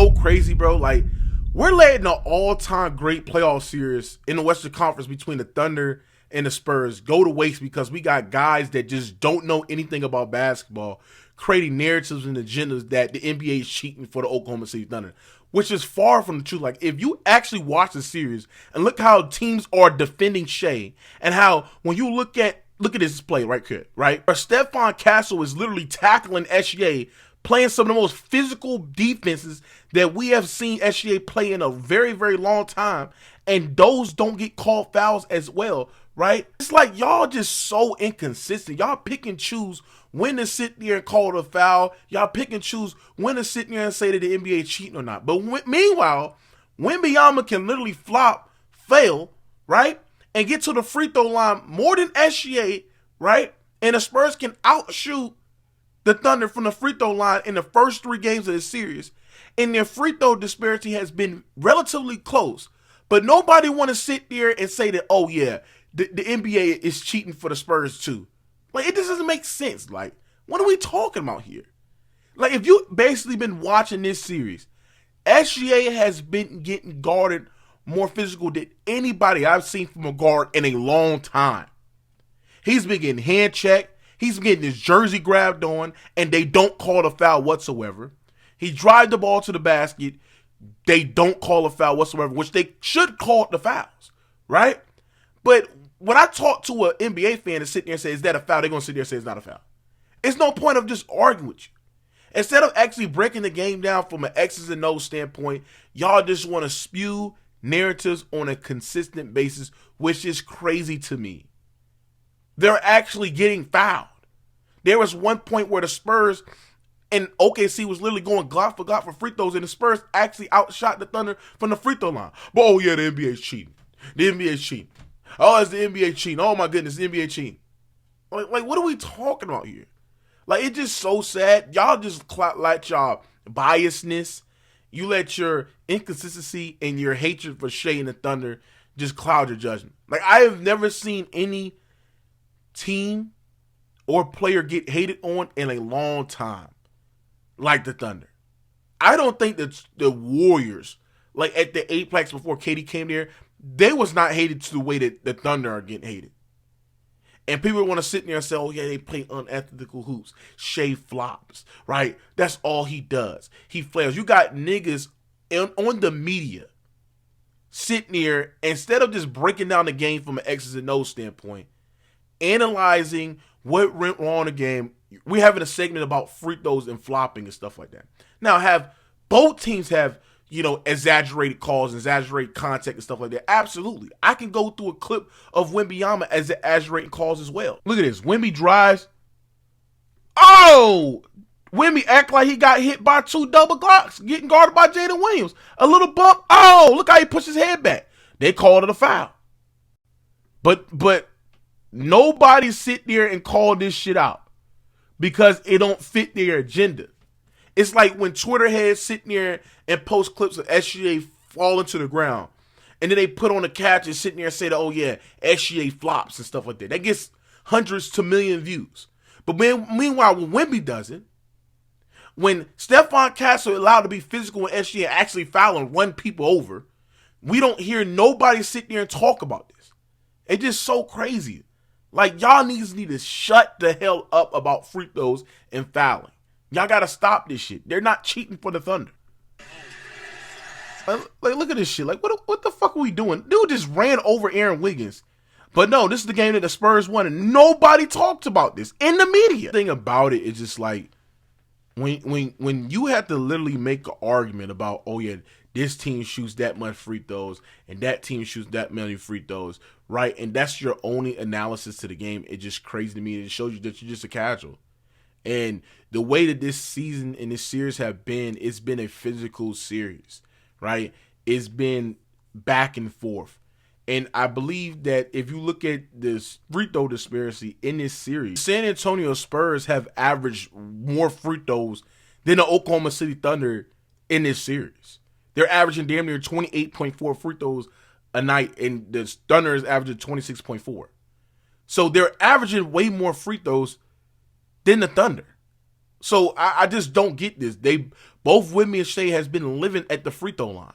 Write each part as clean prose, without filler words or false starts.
so crazy, bro. Like, we're letting an all-time great playoff series in the Western Conference between the Thunder and the Spurs go to waste because we got guys that just don't know anything about basketball creating narratives and agendas that the NBA is cheating for the Oklahoma City Thunder, which is far from the truth. Like, if you actually watch the series and look how teams are defending Shea and how when you look at this play right here, right? Where Stephon Castle is literally tackling SGA, playing some of the most physical defenses that we have seen SGA play in a very, very long time, and those don't get called fouls as well, right? It's like y'all just so inconsistent. Y'all pick and choose when to sit there and call it a foul. Y'all pick and choose when to sit there and say that the NBA is cheating or not. But meanwhile, Wembanyama can literally flop, fail, right? And get to the free throw line more than SGA, right? And the Spurs can outshoot the Thunder from the free throw line in the first 3 games of the series. And their free throw disparity has been relatively close. But nobody want to sit there and say that, oh yeah, the NBA is cheating for the Spurs too. Like, it just doesn't make sense. Like, what are we talking about here? Like, if you basically been watching this series, SGA has been getting guarded more physical than anybody I've seen from a guard in a long time. He's been getting hand checked. He's been getting his jersey grabbed on, and they don't call a foul whatsoever. He drives the ball to the basket. They don't call a foul whatsoever, which they should call the fouls, right? But when I talk to an NBA fan and sit there and say, is that a foul? They're going to sit there and say it's not a foul. It's no point of just arguing with you. Instead of actually breaking the game down from an X's and O's standpoint, y'all just want to spew narratives on a consistent basis, which is crazy to me. They're actually getting fouled. There was one point where the Spurs and OKC was literally going glot for free throws, and the Spurs actually outshot the Thunder from the free throw line. But oh yeah, the NBA's cheating. The NBA's cheating. Oh, it's the NBA cheating. Oh my goodness, the NBA cheating. Like, what are we talking about here? Like, it's just so sad. Y'all just let y'all biasness, you let your inconsistency and your hatred for Shea and the Thunder just cloud your judgment. Like, I have never seen any team or player get hated on in a long time like the Thunder. I don't think that the Warriors, like at the Apex before KD came there, they was not hated to the way that the Thunder are getting hated. And people want to sit there and say, oh yeah, they play unethical hoops. Shea flops, right? That's all he does. He flails. You got niggas on the media sitting there, instead of just breaking down the game from an X's and O's standpoint, analyzing what went wrong in the game. We're having a segment about free throws and flopping and stuff like that. Now, have both teams have, exaggerated calls, exaggerated contact and stuff like that? Absolutely. I can go through a clip of Wembanyama as exaggerating calls as well. Look at this. Wemby drives. Oh! Wemby act like he got hit by 2 double Glocks, getting guarded by Jaden Williams. A little bump. Oh, look how he pushed his head back. They called it a foul. But nobody sit there and call this shit out because it don't fit their agenda. It's like when Twitter heads sit there and post clips of SGA falling to the ground, and then they put on the caption sitting there and say, oh yeah, SGA flops and stuff like that. That gets hundreds to million views. But meanwhile, when Wemby does it, when Stephon Castle allowed to be physical and SGA actually foul and run people over, we don't hear nobody sit there and talk about this. It's just so crazy. Like, y'all niggas need to shut the hell up about free throws and fouling. Y'all got to stop this shit. They're not cheating for the Thunder. Like, look at this shit. Like, what the fuck are we doing? Dude just ran over Aaron Wiggins. But no, this is the game that the Spurs won, and nobody talked about this in the media. The thing about it is just like, when you have to literally make an argument about, oh yeah, this team shoots that much free throws and that team shoots that many free throws, right? And that's your only analysis to the game. It's just crazy to me. It shows you that you're just a casual. And the way that this season and this series have been, it's been a physical series, right? It's been back and forth. And I believe that if you look at this free throw disparity in this series, San Antonio Spurs have averaged more free throws than the Oklahoma City Thunder in this series. They're averaging damn near 28.4 free throws a night, and the Thunder is averaging 26.4. So they're averaging way more free throws than the Thunder. So I just don't get this. both Wemby and Shea has been living at the free throw line.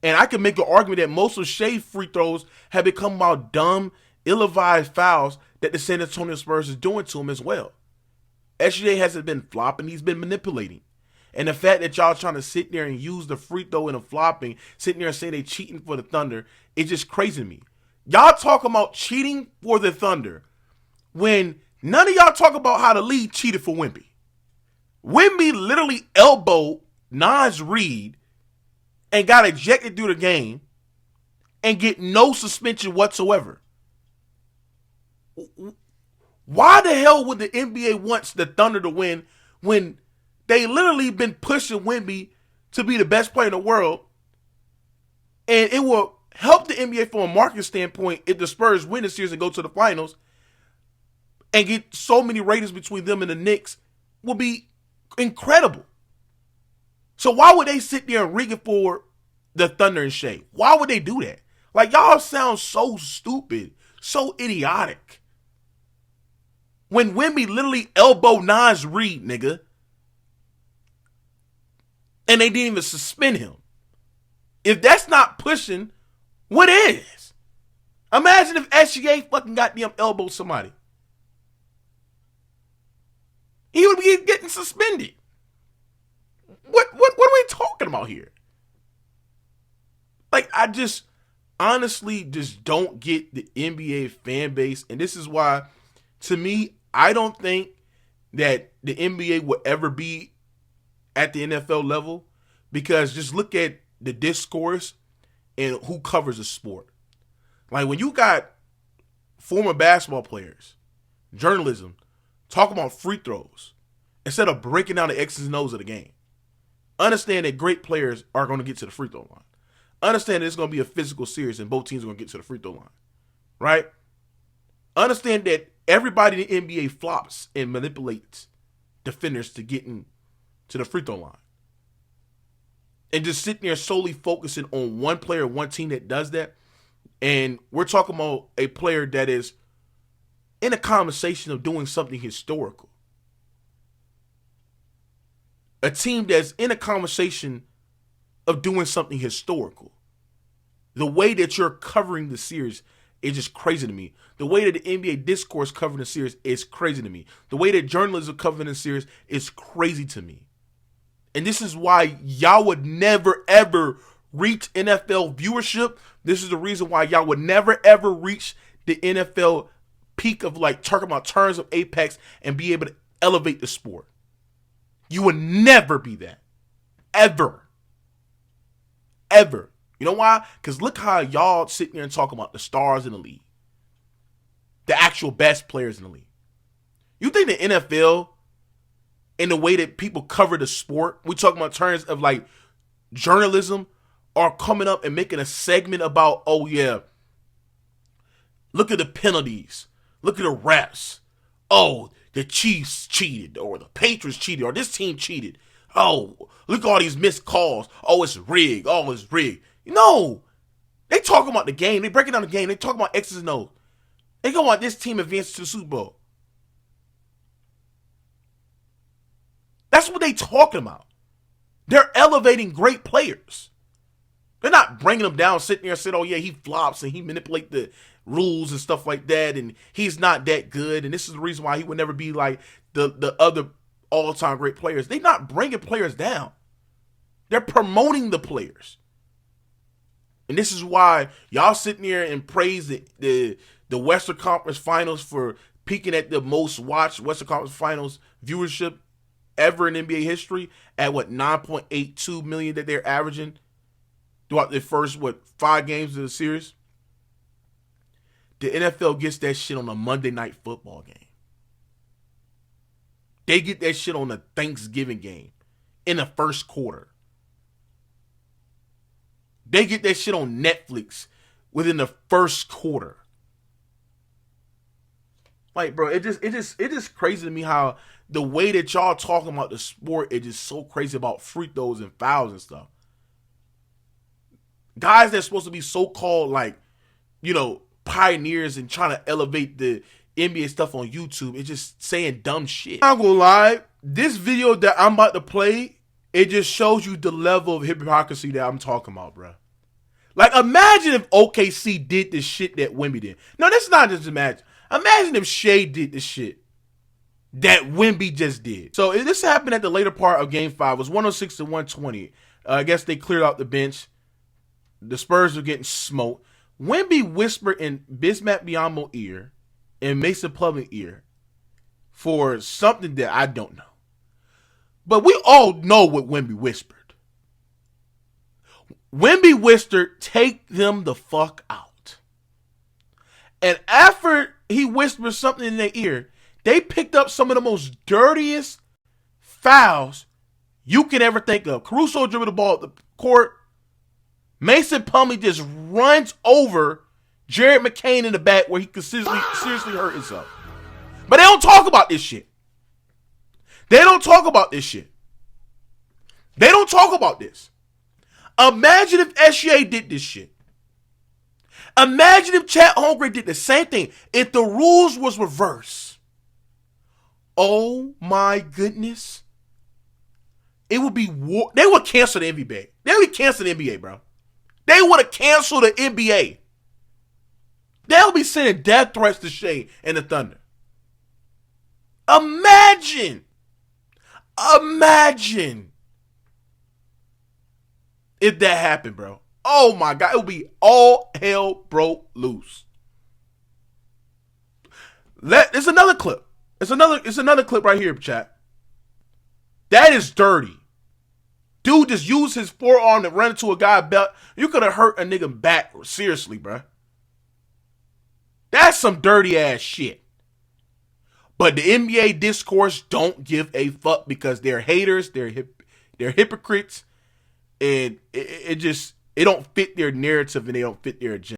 And I can make an argument that most of Shea's free throws have become about dumb, ill-advised fouls that the San Antonio Spurs is doing to him as well. SGA hasn't been flopping, he's been manipulating. And the fact that y'all trying to sit there and use the free throw and the flopping, sitting there and say they cheating for the Thunder, it's just crazy to me. Y'all talking about cheating for the Thunder when none of y'all talk about how the league cheated for Wemby. Wemby literally elbowed Naz Reid and got ejected through the game and get no suspension whatsoever. Why the hell would the NBA want the Thunder to win when they literally been pushing Wemby to be the best player in the world? And it will help the NBA from a market standpoint if the Spurs win the series and go to the finals and get so many ratings between them and the Knicks will be incredible. So why would they sit there and rig it for the Thunder and Shea? Why would they do that? Like, y'all sound so stupid, so idiotic. When Wemby literally elbowed Naz Reid, nigga, and they didn't even suspend him. If that's not pushing, what is? Imagine if SGA fucking goddamn elbowed somebody. He would be getting suspended. What are we talking about here? Like, I just honestly just don't get the NBA fan base. And this is why, to me, I don't think that the NBA will ever be at the NFL level, because just look at the discourse and who covers the sport. Like, when you got former basketball players, journalism, talking about free throws instead of breaking down the X's and O's of the game. Understand that great players are going to get to the free throw line. Understand that it's going to be a physical series and both teams are going to get to the free throw line. Right? Understand that everybody in the NBA flops and manipulates defenders to get to the free throw line. And just sitting there solely focusing on one player, one team that does that. And we're talking about a player that is in a conversation of doing something historical. A team that's in a conversation of doing something historical. The way that you're covering the series is just crazy to me. The way that the NBA discourse covering the series is crazy to me. The way that journalism covering the series is crazy to me. And this is why y'all would never, ever reach NFL viewership. This is the reason why y'all would never, ever reach the NFL peak of, like, talking about terms of apex and be able to elevate the sport. You would never be that. Ever. Ever. You know why? Because look how y'all sitting there and talking about the stars in the league. The actual best players in the league. You think the NFL, in the way that people cover the sport, we talking about terms of, like, journalism, are coming up and making a segment about, oh yeah, look at the penalties. Look at the refs. Oh, the Chiefs cheated, or the Patriots cheated, or this team cheated. Oh, look at all these missed calls. Oh, it's rigged. Oh, it's rigged. No. They talking about the game. They breaking down the game. They talking about X's and O's. They go on this team advancing to the Super Bowl. That's what they talking about. They're elevating great players. They're not bringing them down, sitting there and saying, oh yeah, he flops and he manipulate the rules and stuff like that, and he's not that good, and this is the reason why he would never be like the other all-time great players. They're not bringing players down. They're promoting the players. And this is why y'all sitting here and praise the Western Conference Finals for peaking at the most watched Western Conference Finals viewership ever in NBA history at 9.82 million that they're averaging throughout the first 5 games of the series. The NFL gets that shit on a Monday Night Football game. They get that shit on a Thanksgiving game in the first quarter. They get that shit on Netflix within the first quarter. Like, bro, it just crazy to me how the way that y'all talking about the sport is just so crazy about free throws and fouls and stuff. Guys that's supposed to be so-called, like, you know, pioneers and trying to elevate the NBA stuff on YouTube, it's just saying dumb shit. I'm not gonna lie, this video that I'm about to play it just shows you the level of hypocrisy that I'm talking about, bro. Like, imagine if OKC did this shit that Wemby did. No, that's not just imagine. Imagine if Shea did the shit that Wemby just did. So this happened at the later part of Game 5. It was 106 to 120. I guess they cleared out the bench. The Spurs were getting smoked. Wemby whispered in Bismack Biyombo's ear and Mason Plumlee's ear for something that I don't know. But we all know what Wemby whispered. Wemby whispered, take them the fuck out. And after he whispered something in their ear, they picked up some of the most dirtiest fouls you can ever think of. Caruso dribbled the ball up the court. Mason Plumlee just runs over Jared McCain in the back where he could seriously hurt himself. But they don't talk about this shit. They don't talk about this shit. They don't talk about this. Imagine if SGA did this shit. Imagine if Chet Holmgren did the same thing. If the rules was reversed. Oh my goodness. It would be war. They would cancel the NBA. They would cancel the NBA, bro. They would have canceled the NBA. They'll be sending death threats to Shea and the Thunder. Imagine if that happened, bro. Oh my God, it would be all hell broke loose. It's another clip. It's another clip right here, chat. That is dirty. Dude just used his forearm to run into a guy's belt. You could have hurt a nigga back seriously, bro. That's some dirty ass shit. But the NBA discourse don't give a fuck because they're haters, they're hypocrites, and it don't fit their narrative and they don't fit their agenda.